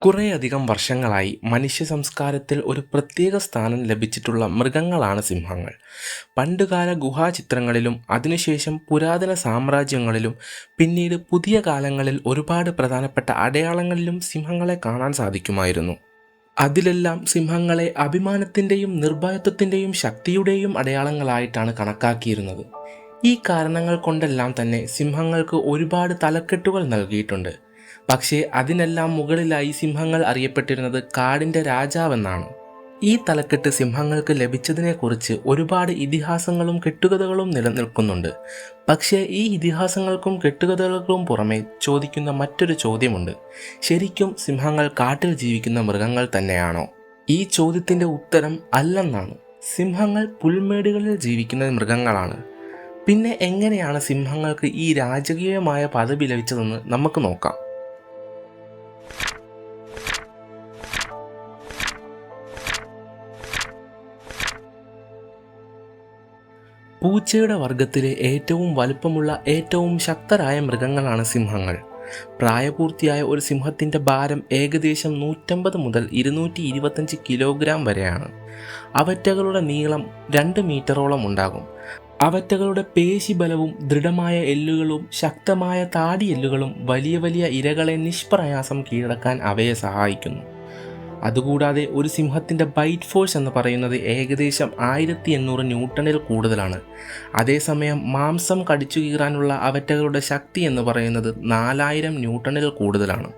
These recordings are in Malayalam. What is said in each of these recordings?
കുറേയധികം വർഷങ്ങളായി മനുഷ്യ സംസ്കാരത്തിൽ ഒരു പ്രത്യേക സ്ഥാനം ലഭിച്ചിട്ടുള്ള മൃഗങ്ങളാണ് സിംഹങ്ങൾ. പണ്ടുകാല ഗുഹാചിത്രങ്ങളിലും അതിനുശേഷം പുരാതന സാമ്രാജ്യങ്ങളിലും പിന്നീട് പുതിയ കാലങ്ങളിൽ ഒരുപാട് പ്രധാനപ്പെട്ട അടയാളങ്ങളിലും സിംഹങ്ങളെ കാണാൻ സാധിക്കുമായിരുന്നു. അതിലെല്ലാം സിംഹങ്ങളെ അഭിമാനത്തിൻ്റെയും നിർഭയത്വത്തിൻ്റെയും ശക്തിയുടെയും അടയാളങ്ങളായിട്ടാണ് കണക്കാക്കിയിരുന്നത്. ഈ കാരണങ്ങൾ കൊണ്ടെല്ലാം തന്നെ സിംഹങ്ങൾക്ക് ഒരുപാട് തലക്കെട്ടുകൾ നൽകിയിട്ടുണ്ട്. പക്ഷേ അതിനെല്ലാം മുകളിലായി സിംഹങ്ങൾ അറിയപ്പെട്ടിരുന്നത് കാടിൻ്റെ രാജാവെന്നാണ്. ഈ തലക്കെട്ട് സിംഹങ്ങൾക്ക് ലഭിച്ചതിനെക്കുറിച്ച് ഒരുപാട് ഇതിഹാസങ്ങളും കെട്ടുകഥകളും നിലനിൽക്കുന്നുണ്ട്. പക്ഷേ ഈ ഇതിഹാസങ്ങൾക്കും കെട്ടുകഥകൾക്കും പുറമെ ചോദിക്കുന്ന മറ്റൊരു ചോദ്യമുണ്ട്: ശരിക്കും സിംഹങ്ങൾ കാട്ടിൽ ജീവിക്കുന്ന മൃഗങ്ങൾ തന്നെയാണോ? ഈ ചോദ്യത്തിൻ്റെ ഉത്തരം അല്ലെന്നാണ്. സിംഹങ്ങൾ പുൽമേടുകളിൽ ജീവിക്കുന്ന മൃഗങ്ങളാണ്. പിന്നെ എങ്ങനെയാണ് സിംഹങ്ങൾക്ക് ഈ രാജകീയമായ പദവി ലഭിച്ചതെന്ന് നമുക്ക് നോക്കാം. പൂച്ചയുടെ വർഗത്തിലെ ഏറ്റവും വലുപ്പമുള്ള ഏറ്റവും ശക്തരായ മൃഗങ്ങളാണ് സിംഹങ്ങൾ. പ്രായപൂർത്തിയായ ഒരു സിംഹത്തിൻ്റെ ഭാരം ഏകദേശം 150 മുതൽ 225 കിലോഗ്രാം വരെയാണ്. അവറ്റകളുടെ നീളം 2 മീറ്ററോളം ഉണ്ടാകും. അവറ്റകളുടെ പേശിബലവും ദൃഢമായ എല്ലുകളും ശക്തമായ താടിയെല്ലുകളും വലിയ വലിയ ഇരകളെ നിഷ്പ്രയാസം കീഴടക്കാൻ അവയെ സഹായിക്കുന്നു. അതുകൂടാതെ ഒരു സിംഹത്തിൻ്റെ ബൈറ്റ് ഫോഴ്സ് എന്ന് പറയുന്നത് ഏകദേശം 1800 ന്യൂട്ടണിൽ കൂടുതലാണ്. അതേസമയം മാംസം കടിച്ചു കീറാനുള്ള അവറ്റകളുടെ ശക്തി എന്ന് പറയുന്നത് 4000 ന്യൂട്ടണിൽ കൂടുതലാണ്.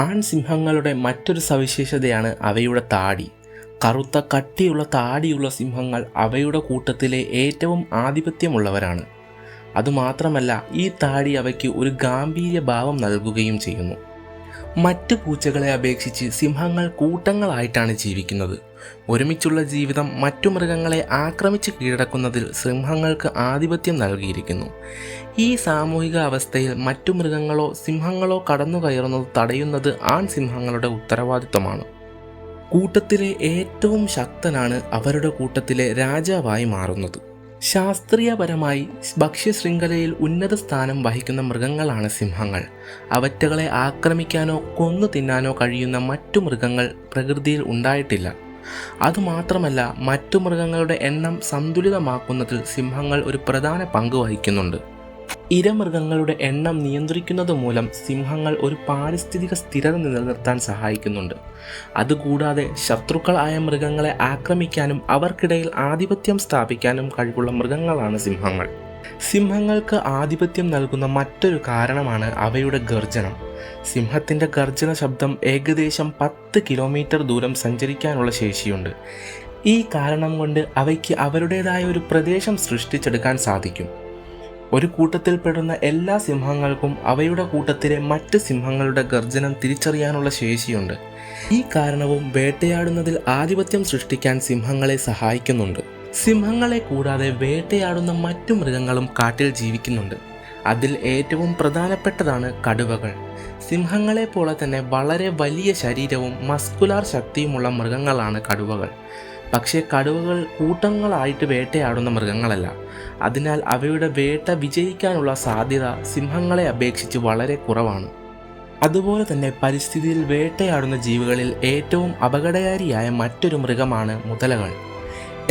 ആൺസിംഹങ്ങളുടെ മറ്റൊരു സവിശേഷതയാണ് അവയുടെ താടി. കറുത്ത കട്ടിയുള്ള താടിയുള്ള സിംഹങ്ങൾ അവയുടെ കൂട്ടത്തിലെ ഏറ്റവും ആധിപത്യമുള്ളവരാണ്. അതുമാത്രമല്ല, ഈ താടി അവയ്ക്ക് ഒരു ഗാംഭീര്യ ഭാവം നൽകുകയും ചെയ്യുന്നു. മറ്റു പൂച്ചകളെ അപേക്ഷിച്ച് സിംഹങ്ങൾ കൂട്ടങ്ങളായിട്ടാണ് ജീവിക്കുന്നത്. ഒരുമിച്ചുള്ള ജീവിതം മറ്റു മൃഗങ്ങളെ ആക്രമിച്ച് കീഴടക്കുന്നതിൽ സിംഹങ്ങൾക്ക് ആധിപത്യം നൽകിയിരിക്കുന്നു. ഈ സാമൂഹിക അവസ്ഥയിൽ മറ്റു മൃഗങ്ങളോ സിംഹങ്ങളോ കടന്നു കയറുന്നത് തടയുന്നത് ആൺസിംഹങ്ങളുടെ ഉത്തരവാദിത്വമാണ്. കൂട്ടത്തിലെ ഏറ്റവും ശക്തനാണ് അവരുടെ കൂട്ടത്തിലെ രാജാവായി മാറുന്നത്. ശാസ്ത്രീയപരമായി ഭക്ഷ്യശൃംഖലയിൽ ഉന്നത സ്ഥാനം വഹിക്കുന്ന മൃഗങ്ങളാണ് സിംഹങ്ങൾ. അവറ്റകളെ ആക്രമിക്കാനോ കൊന്നു തിന്നാനോ കഴിയുന്ന മറ്റു മൃഗങ്ങൾ പ്രകൃതിയിൽ ഉണ്ടായിട്ടില്ല. അതുമാത്രമല്ല, മറ്റു മൃഗങ്ങളുടെ എണ്ണം സന്തുലിതമാക്കുന്നതിൽ സിംഹങ്ങൾ ഒരു പ്രധാന പങ്ക് വഹിക്കുന്നുണ്ട്. ഇരമൃഗങ്ങളുടെ എണ്ണം നിയന്ത്രിക്കുന്നത് മൂലം സിംഹങ്ങൾ ഒരു പാരിസ്ഥിതിക സ്ഥിരത നിലനിർത്താൻ സഹായിക്കുന്നുണ്ട്. അതുകൂടാതെ ശത്രുക്കളായ മൃഗങ്ങളെ ആക്രമിക്കാനും അവർക്കിടയിൽ ആധിപത്യം സ്ഥാപിക്കാനും കഴിവുള്ള മൃഗങ്ങളാണ് സിംഹങ്ങൾ. സിംഹങ്ങൾക്ക് ആധിപത്യം നൽകുന്ന മറ്റൊരു കാരണമാണ് അവയുടെ ഗർജനം. സിംഹത്തിൻ്റെ ഗർജന ശബ്ദം ഏകദേശം 10 കിലോമീറ്റർ ദൂരം സഞ്ചരിക്കാനുള്ള ശേഷിയുണ്ട്. ഈ കാരണം കൊണ്ട് അവയ്ക്ക് അവരുടേതായ ഒരു പ്രദേശം സൃഷ്ടിച്ചെടുക്കാൻ സാധിക്കും. ഒരു കൂട്ടത്തിൽപ്പെടുന്ന എല്ലാ സിംഹങ്ങൾക്കും അവയുടെ കൂട്ടത്തിലെ മറ്റ് സിംഹങ്ങളുടെ ഗർജനം തിരിച്ചറിയാനുള്ള ശേഷിയുണ്ട്. ഈ കാരണവും വേട്ടയാടുന്നതിൽ ആധിപത്യം സൃഷ്ടിക്കാൻ സിംഹങ്ങളെ സഹായിക്കുന്നുണ്ട്. സിംഹങ്ങളെ കൂടാതെ വേട്ടയാടുന്ന മറ്റു മൃഗങ്ങളും കാട്ടിൽ ജീവിക്കുന്നുണ്ട്. അതിൽ ഏറ്റവും പ്രധാനപ്പെട്ടതാണ് കടുവകൾ. സിംഹങ്ങളെ പോലെ തന്നെ വളരെ വലിയ ശരീരവും മസ്കുലാർ ശക്തിയുമുള്ള മൃഗങ്ങളാണ് കടുവകൾ. പക്ഷേ കടുവകൾ കൂട്ടങ്ങളായിട്ട് വേട്ടയാടുന്ന മൃഗങ്ങളല്ല. അതിനാൽ അവയുടെ വേട്ട വിജയിക്കാനുള്ള സാധ്യത സിംഹങ്ങളെ അപേക്ഷിച്ച് വളരെ കുറവാണ്. അതുപോലെ തന്നെ പരിസ്ഥിതിയിൽ വേട്ടയാടുന്ന ജീവികളിൽ ഏറ്റവും അപകടകാരിയായ മറ്റൊരു മൃഗമാണ് മുതലകൾ.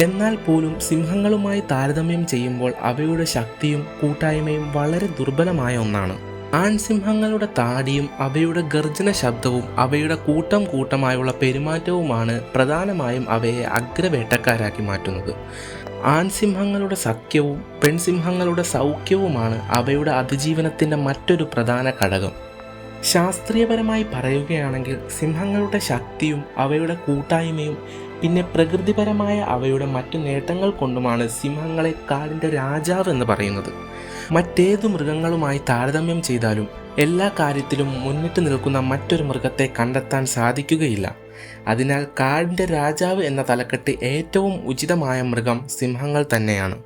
എന്നാൽ പോലും സിംഹങ്ങളുമായി താരതമ്യം ചെയ്യുമ്പോൾ അവയുടെ ശക്തിയും കൂട്ടായ്മയും വളരെ ദുർബലമായ ഒന്നാണ്. ആൺസിംഹങ്ങളുടെ താടിയും അവയുടെ ഗർജന ശബ്ദവും അവയുടെ കൂട്ടമായുള്ള പെരുമാറ്റവുമാണ് പ്രധാനമായും അവയെ അഗ്രവേട്ടക്കാരാക്കി മാറ്റുന്നത്. ആൺസിംഹങ്ങളുടെ സഖ്യവും പെൺസിംഹങ്ങളുടെ സൗഖ്യവുമാണ് അവയുടെ അതിജീവനത്തിൻ്റെ മറ്റൊരു പ്രധാന ഘടകം. ശാസ്ത്രീയപരമായി പറയുകയാണെങ്കിൽ സിംഹങ്ങളുടെ ശക്തിയും അവയുടെ കൂട്ടായ്മയും പിന്നെ പ്രകൃതിപരമായ അവയുടെ മറ്റു നേട്ടങ്ങൾ കൊണ്ടുമാണ് സിംഹങ്ങളെ കാടിൻ്റെ രാജാവ് എന്ന് പറയുന്നത്. മറ്റേതു മൃഗങ്ങളുമായി താരതമ്യം ചെയ്താലും എല്ലാ കാര്യത്തിലും മുന്നിട്ട് നിൽക്കുന്ന മറ്റൊരു മൃഗത്തെ കണ്ടെത്താൻ സാധിക്കുകയില്ല. അതിനാൽ കാടിൻ്റെ രാജാവ് എന്ന തലക്കെട്ട് ഏറ്റവും ഉചിതമായ മൃഗം സിംഹങ്ങൾ തന്നെയാണ്.